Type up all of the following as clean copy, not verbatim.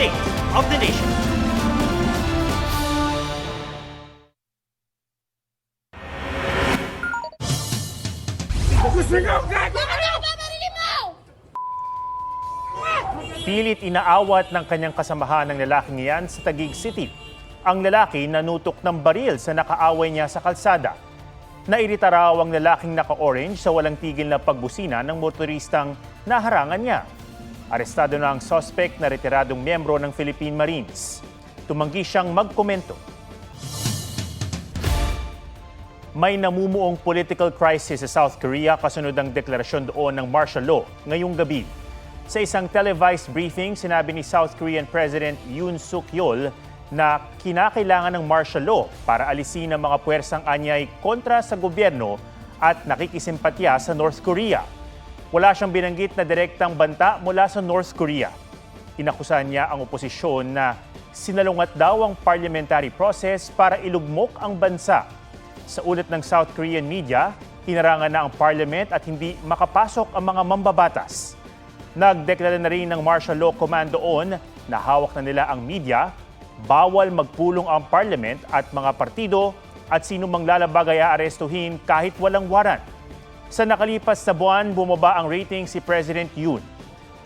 state of the nation. Pilit inaawat ng kanyang kasamahan ng lalaking iyan sa Taguig City. Ang lalaki nanutok ng baril sa nakaaway niya sa kalsada. Nairita raw ang lalaking naka-orange sa walang tigil na pagbusina ng motoristang naharangan niya. Arestado na ang suspect na retiradong miyembro ng Philippine Marines. Tumanggi siyang magkomento. May namumuong political crisis sa South Korea kasunod ng deklarasyon doon ng martial law ngayong gabi. Sa isang televised briefing, sinabi ni South Korean President Yoon Suk-yeol na kinakailangan ng martial law para alisin ang mga puwersang anyay kontra sa gobyerno at nakikisimpatya sa North Korea. Wala siyang binanggit na direktang banta mula sa North Korea. Inakusahan niya ang oposisyon na sinalungat daw ang parliamentary process para ilugmok ang bansa. Sa ulat ng South Korean media, hinarangan na ang parliament at hindi makapasok ang mga mambabatas. Nagdeklara na rin ng martial law command doon na hawak na nila ang media, bawal magpulong ang parliament at mga partido at sino mang lalabag ay aarestuhin kahit walang warrant. Sa nakalipas na buwan, bumaba ang rating si President Yoon.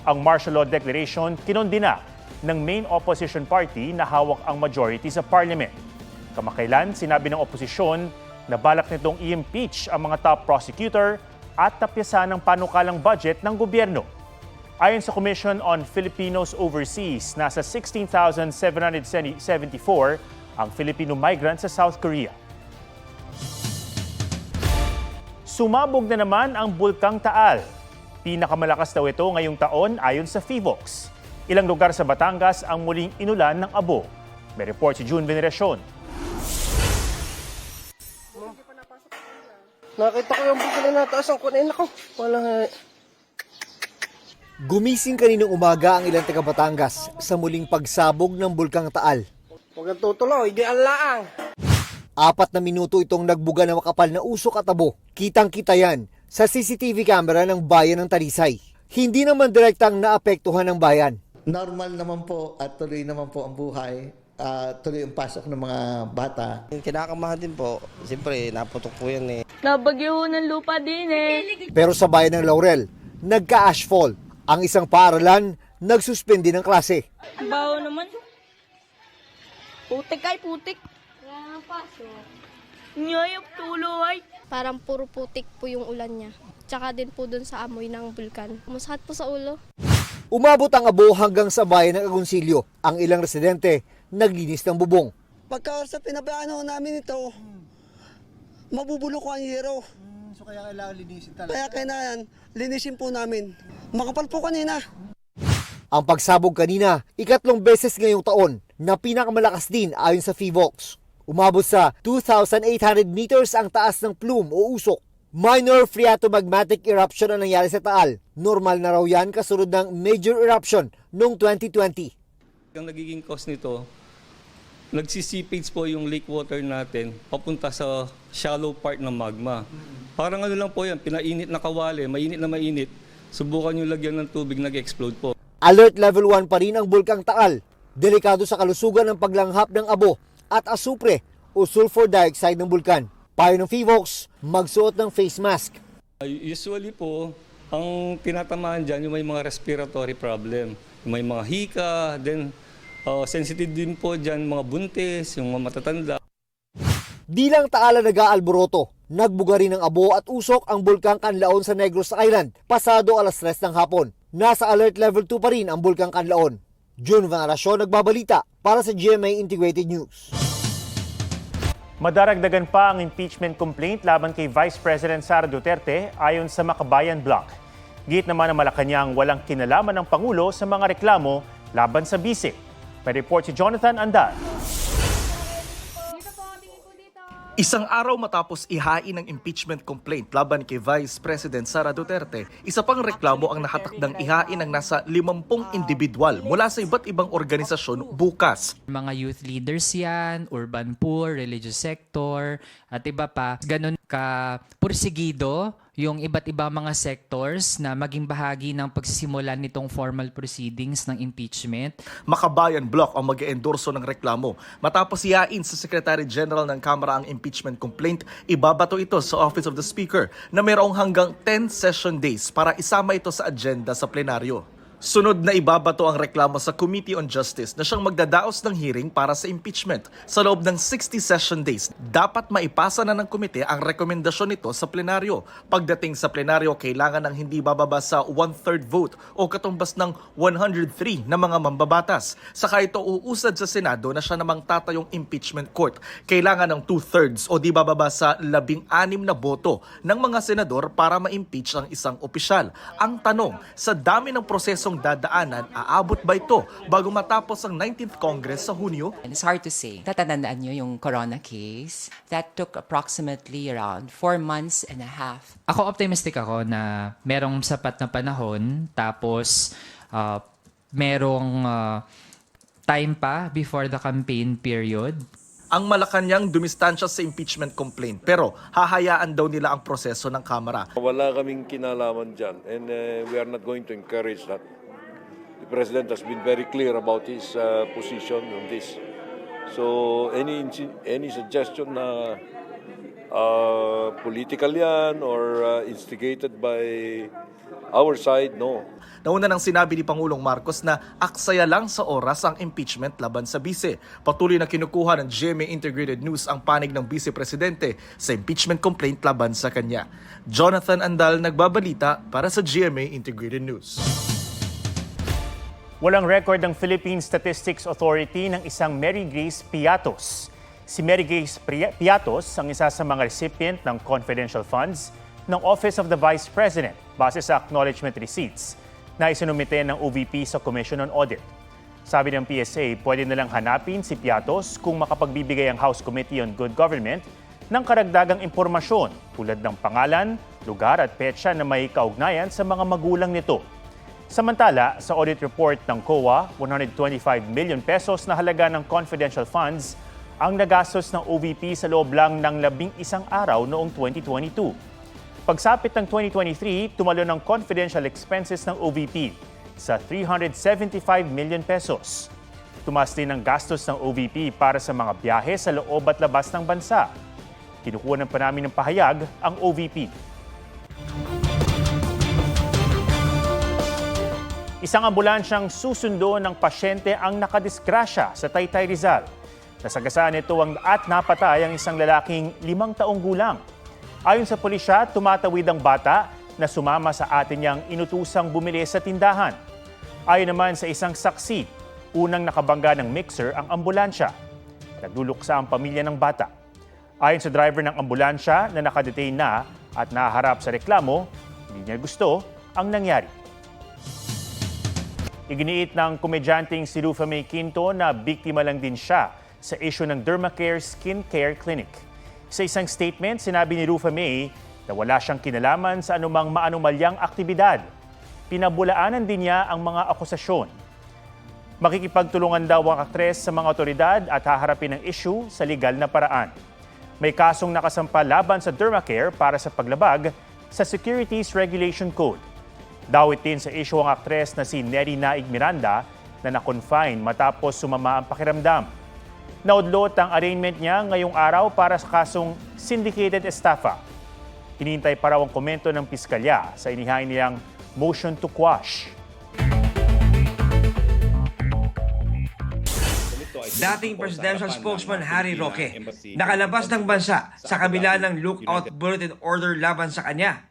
Ang martial law declaration kinondena ng main opposition party na hawak ang majority sa parliament. Kamakailan, sinabi ng oposisyon na balak nitong i-impeach ang mga top prosecutor at tapyasan ang panukalang budget ng gobyerno. Ayon sa Commission on Filipinos Overseas, nasa 16,774 ang Filipino migrants sa South Korea. Sumabog na naman ang Bulkang Taal. Pinakamalakas daw ito ngayong taon ayon sa PHIVOLCS. Ilang lugar sa Batangas ang muling inulan ng abo. May report si June Veneracion. Nakita ko yung bigla na taas ang kunin ako. Wala. Gumising kaninang umaga ang ilang taga Batangas sa muling pagsabog ng Bulkang Taal. Huwag kang tutuloy, di ang laang. 4 na minuto itong nagbuga ng makapal na usok at abo. Kitang-kita yan sa CCTV camera ng bayan ng Talisay. Hindi naman direktang naapektuhan ng bayan. Normal naman po at tuloy naman po ang buhay. Tuloy ang pasok ng mga bata. Kinakamahan din po. Siyempre, naputok po yan eh. Nabagyo ng lupa din eh. Pero sa bayan ng Laurel, nagka-ashfall. Ang isang paaralan, nagsuspindi ng klase. Baho naman. Putik ay putik. Kaya nga paso. Nyayap tulo ay. Parang puro putik po yung ulan niya. Tsaka din po dun sa amoy ng bulkan. Masakit po sa ulo. Umabot ang abo hanggang sa bayan ng Agoncillo. Ang ilang residente, naglinis ng bubong. Pagka sa pinabayaan ho namin ito, mabubulok ko ang hero. So kaya kailangan linisin talaga? Kaya kailangan, linisin po namin. Makapal po kanina. Ang pagsabog kanina, 3 beses ngayong taon na pinakamalakas din ayon sa PHIVOLCS. Umabot sa 2,800 meters ang taas ng plume o usok. Minor phreatomagmatic eruption ang nangyari sa Taal. Normal na raw yan kasunod ng major eruption noong 2020. Ang nagiging cause nito, nagsisipage po yung lake water natin papunta sa shallow part ng magma. Parang ano lang po yan, pinainit na kawali, mainit na mainit. Subukan yung lagyan ng tubig, nag-explode po. Alert level 1 pa rin ang Bulkang Taal. Delikado sa kalusugan ng paglanghap ng abo at asupre o sulfur dioxide ng bulkan. Payo ng PHIVOLCS, magsuot ng face mask. Usually po, ang tinatamaan dyan yung may mga respiratory problem. May mga hika, then sensitive din po dyan mga buntis, yung mga matatanda. Di lang Taal ang nag-aalboroto. Nagbuga rin ng abo at usok ang Bulkang Kanlaon sa Negros Island pasado alas 3 ng hapon. Nasa alert level 2 pa rin ang Bulkang Kanlaon. June Veneracion nagbabalita para sa GMA Integrated News. Madaragdagan pa ang impeachment complaint laban kay Vice President Sara Duterte ayon sa Makabayan Bloc. Git naman ng Malacanang walang kinalaman ng Pangulo sa mga reklamo laban sa bise. May report si Jonathan Andal. Isang araw matapos ihain ang impeachment complaint laban kay Vice President Sara Duterte, isa pang reklamo ang nakatakdang ihain ng nasa 50 individual mula sa iba't ibang organisasyon bukas. Mga youth leaders yan, urban poor, religious sector, at iba pa. Ganun ka pursigido yung iba't ibang mga sectors na maging bahagi ng pagsisimula nitong formal proceedings ng impeachment. Makabayan Bloc ang mag-endorso ng reklamo. Matapos iyain sa Secretary General ng Kamara ang impeachment complaint, ibabato ito sa Office of the Speaker na mayroong hanggang 10 session days para isama ito sa agenda sa plenaryo. Sunod na ibabato ang reklamo sa Committee on Justice na siyang magdadaos ng hearing para sa impeachment. Sa loob ng 60 session days, dapat maipasa na ng komite ang rekomendasyon nito sa plenaryo. Pagdating sa plenaryo, kailangan ng hindi bababa sa 1/3 vote o katumbas ng 103 na mga mambabatas. Saka ito uusad sa Senado na siya namang tatayong impeachment court. Kailangan ng 2/3 o di bababa sa 16 na boto ng mga senador para ma-impeach ang isang opisyal. Ang tanong, sa dami ng proseso dadaanan, aabot ba ito bago matapos ang 19th Congress sa Hunyo? And it's hard to say. Tatandaan nyo yung corona case. That took approximately around 4 months and a half. Ako optimistic ako na merong sapat na panahon, tapos merong time pa before the campaign period. Ang Malacanang dumistansya sa impeachment complaint pero hahayaan daw nila ang proseso ng Kamara. Wala kaming kinalaman dyan and we are not going to encourage that. The President has been very clear about his position on this. So any suggestion na political yan or instigated by our side, no. Nauna nang sinabi ni Pangulong Marcos na aksaya lang sa oras ang impeachment laban sa bise. Patuloy na kinukuha ng GMA Integrated News ang panig ng Vice Presidente sa impeachment complaint laban sa kanya. Jonathan Andal nagbabalita para sa GMA Integrated News. Walang record ng Philippine Statistics Authority ng isang Mary Grace Piatos. Si Mary Grace Piatos ang isa sa mga recipient ng confidential funds ng Office of the Vice President base sa acknowledgement receipts na isinumite ng OVP sa Commission on Audit. Sabi ng PSA, pwede nilang hanapin si Piatos kung makapagbibigay ang House Committee on Good Government ng karagdagang impormasyon tulad ng pangalan, lugar at petsa na may kaugnayan sa mga magulang nito. Samantala, sa audit report ng COA, 125 million pesos na halaga ng confidential funds ang nagastos ng OVP sa loob lang ng 11 araw noong 2022. Pagsapit ng 2023, tumalo ng confidential expenses ng OVP sa 375 million pesos. Tumaas din ang gastos ng OVP para sa mga biyahe sa loob at labas ng bansa. Kinukuha ng namin ng pahayag ang OVP. Isang ambulansyang susundo ng pasyente ang nakadisgrasya sa Taytay, Rizal. Nasagasaan ito at napatay ang isang lalaking 5 taong gulang. Ayon sa pulisya, tumatawid ang bata na sumama sa atin niyang inutusang bumili sa tindahan. Ayon naman sa isang saksi, unang nakabangga ng mixer ang ambulansya. Nagluluksa ang pamilya ng bata. Ayon sa driver ng ambulansya na nakadetain na at naharap sa reklamo, hindi niya gusto ang nangyari. Iginiit ng komedyanteng si Rufa May Quinto na biktima lang din siya sa issue ng Dermacare Skin Care Clinic. Sa isang statement, sinabi ni Rufa May na wala siyang kinalaman sa anumang maanumalyang aktibidad. Pinabulaanan din niya ang mga akusasyon. Makikipagtulungan daw ang aktres sa mga otoridad at haharapin ang issue sa legal na paraan. May kasong nakasampa laban sa Dermacare para sa paglabag sa Securities Regulation Code. Dawit din sa issue ang aktres na si Neri Naig Miranda na na-confine matapos sumama ang pakiramdam. Naudlot ang arraignment niya ngayong araw para sa kasong syndicated estafa. Hinihintay pa raw ang komento ng piskalya sa inihain niyang motion to quash. Dating presidential spokesman Harry Roque nakalabas ng bansa sa kabila ng lookout bulletin order laban sa kanya.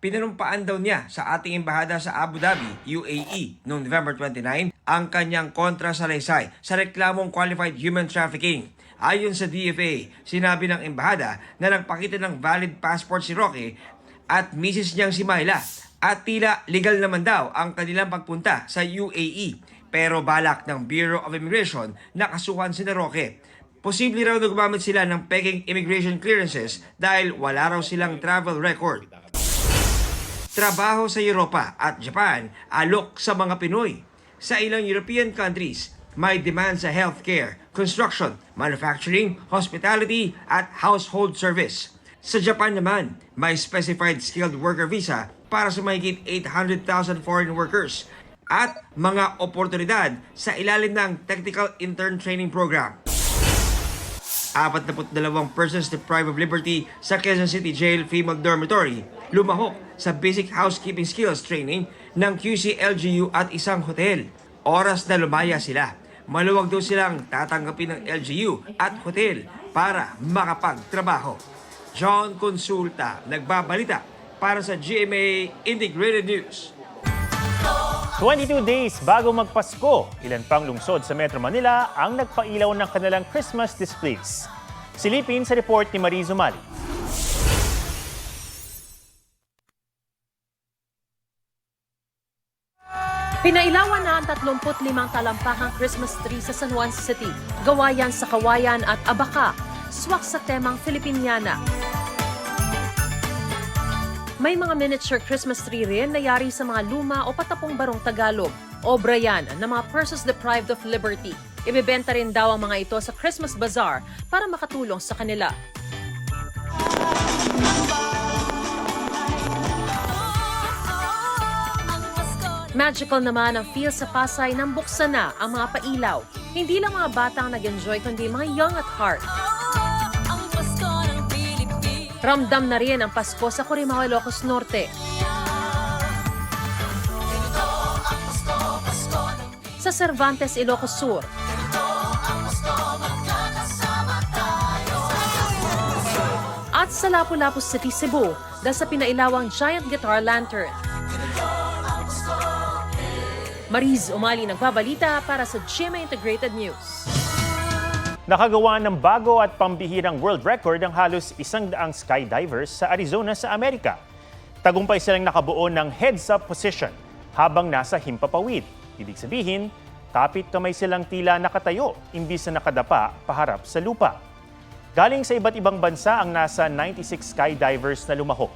Pinanumpaan daw niya sa ating embahada sa Abu Dhabi, UAE, noong November 29 ang kanyang kontrasalaysay sa reklamong qualified human trafficking. Ayon sa DFA, sinabi ng embahada na nagpakita ng valid passport si Roque at misis niyang si Myla at tila legal naman daw ang kanilang pagpunta sa UAE. Pero balak ng Bureau of Immigration na kasuhan si Roque. Posible raw na gumamit sila ng peking immigration clearances dahil wala raw silang travel record. Trabaho sa Europa at Japan, alok sa mga Pinoy. Sa ilang European countries, may demand sa healthcare, construction, manufacturing, hospitality at household service. Sa Japan naman, may specified skilled worker visa para sa mahigit 800,000 foreign workers at mga oportunidad sa ilalim ng Technical Intern Training Program. 42 persons deprived of liberty sa Quezon City Jail Female Dormitory lumahok sa basic housekeeping skills training ng QC-LGU at isang hotel. Oras na lumaya sila. Maluwag daw silang tatanggapin ng LGU at hotel para makapagtrabaho. John Consulta, nagbabalita para sa GMA Integrated News. 22 days bago magpasko, ilan pang lungsod sa Metro Manila ang nagpailaw ng kanilang Christmas displays. Silipin sa report ni Mariz Umali. Pinailawan na ang 35 talampakang Christmas tree sa San Juan City. Gawa yan sa kawayan at abaka, swak sa temang Filipiniana. May mga miniature Christmas tree rin na yari sa mga luma o patapong barong Tagalog. Obra yan ng mga persons deprived of liberty. Ibebenta rin daw ang mga ito sa Christmas Bazaar para makatulong sa kanila. Magical naman ang feel sa Pasay nang buksan na ang mga pailaw. Hindi lang mga batang nag-enjoy kundi mga young at heart. Ramdam na rin ang Pasko sa Corimao, Ilocos Norte. Sa Cervantes, Ilocos Sur. At sa Lapu-Lapu City, Cebu, dahil sa pinailawang giant guitar lantern. Mariz Umali nagbabalita para sa GMA Integrated News. Nakagawa ng bago at pambihirang world record ang halos 100 skydivers sa Arizona sa Amerika. Tagumpay silang nakabuo ng heads-up position habang nasa himpapawid. Ibig sabihin, kapit kamay silang tila nakatayo, imbis na nakadapa paharap sa lupa. Galing sa iba't ibang bansa ang nasa 96 skydivers na lumahok.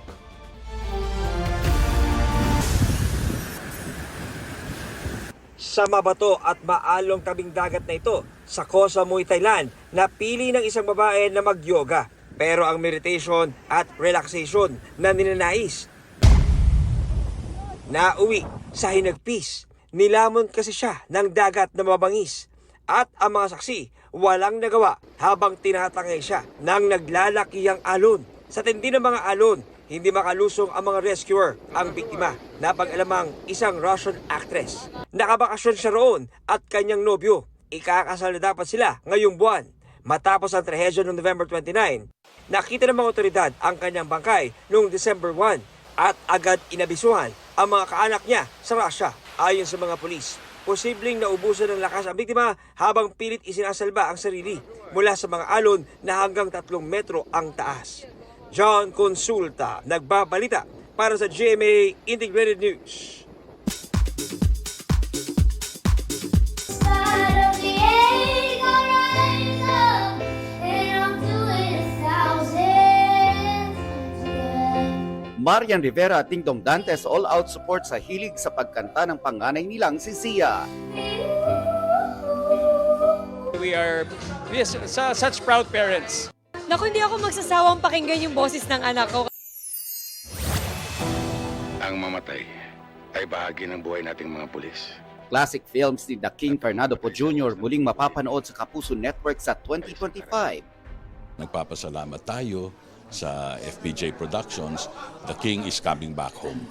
Sa mabato at maalong tabing dagat na ito, sa Koh Samui, Thailand, napili ng isang babae na mag-yoga. Pero ang meditation at relaxation na ninanais, nauwi sa hinagpis. Nilamon kasi siya ng dagat na mabangis. At ang mga saksi, walang nagawa habang tinatangay siya ng naglalakihang alon. Sa tindi ng mga alon, hindi makalusong ang mga rescuer. Ang biktima, napag-alamang isang Russian actress. Nakabakasyon siya roon at kanyang nobyo. Ikakasal na dapat sila ngayong buwan. Matapos ang trahedya noong November 29, nakita ng mga otoridad ang kanyang bangkay noong December 1 at agad inabisuhan ang mga kaanak niya sa Russia. Ayon sa mga pulis, posibleng naubusan ng lakas ang biktima habang pilit isinasalba ang sarili mula sa mga alon na hanggang 3 metro ang taas. John Consulta, nagbabalita para sa GMA Integrated News. Marian Rivera at Dingdong Dantes all-out support sa hilig sa pagkanta ng panganay nilang si Sia. We are such proud parents. Naku, hindi ako magsasawang pakinggan yung boses ng anak ko. Ang mamatay ay bahagi ng buhay nating mga pulis. Classic films ni The King Fernando Po Jr. muling mapapanood sa Kapuso Network sa 2025. Nagpapasalamat tayo sa FPJ Productions. The King is coming back home.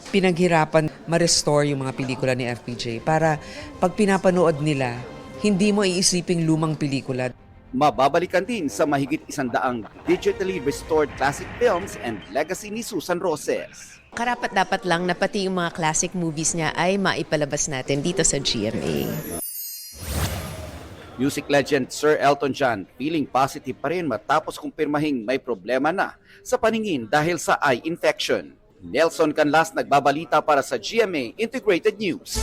Pinaghirapan ma-restore yung mga pelikula ni FPJ para pag pinapanood nila, hindi mo iisiping lumang pelikula. Mababalikan din sa mahigit 100 digitally restored classic films and legacy ni Susan Roses. Karapat-dapat lang na pati yung mga classic movies niya ay maipalabas natin dito sa GMA. Music legend Sir Elton John feeling positive pa rin matapos kumpirmahing may problema na sa paningin dahil sa eye infection. Nelson Canlas nagbabalita para sa GMA Integrated News.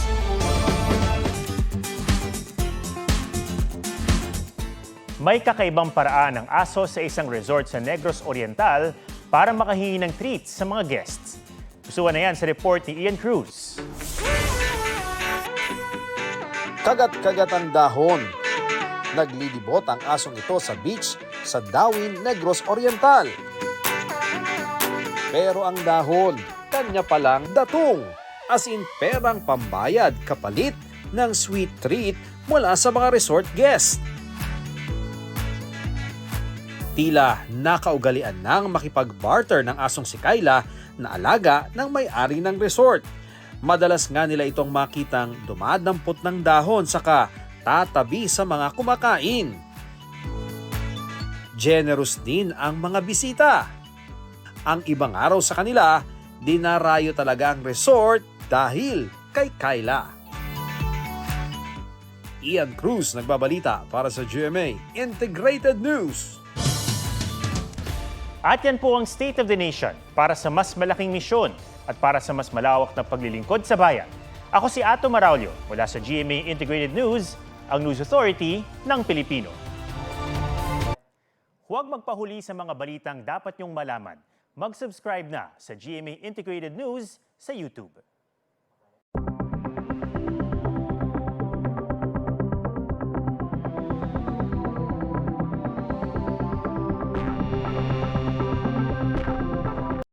May kakaibang paraan ng aso sa isang resort sa Negros Oriental para makahingi ng treats sa mga guests. Gustuhan na yan sa report ni Ian Cruz. Kagat-kagat ang dahon. Naglilibot ang asong ito sa beach sa Dawin, Negros Oriental. Pero ang dahon, kanya palang datong. As in perang pambayad kapalit ng sweet treat mula sa mga resort guest. Tila nakaugalian nang makipag-barter ng asong si Kyla na alaga ng may-ari ng resort. Madalas nga nila itong makitang dumadampot ng dahon saka tatabi sa mga kumakain. Generous din ang mga bisita. Ang ibang araw sa kanila, dinarayo talaga ang resort dahil kay Kyla. Ian Cruz nagbabalita para sa GMA Integrated News. At yan po ang State of the Nation para sa mas malaking misyon at para sa mas malawak na paglilingkod sa bayan. Ako si Ato Maraulio mula sa GMA Integrated News, ang News Authority ng Pilipino. Huwag magpahuli sa mga balitang dapat niyong malaman. Mag-subscribe na sa GMA Integrated News sa YouTube.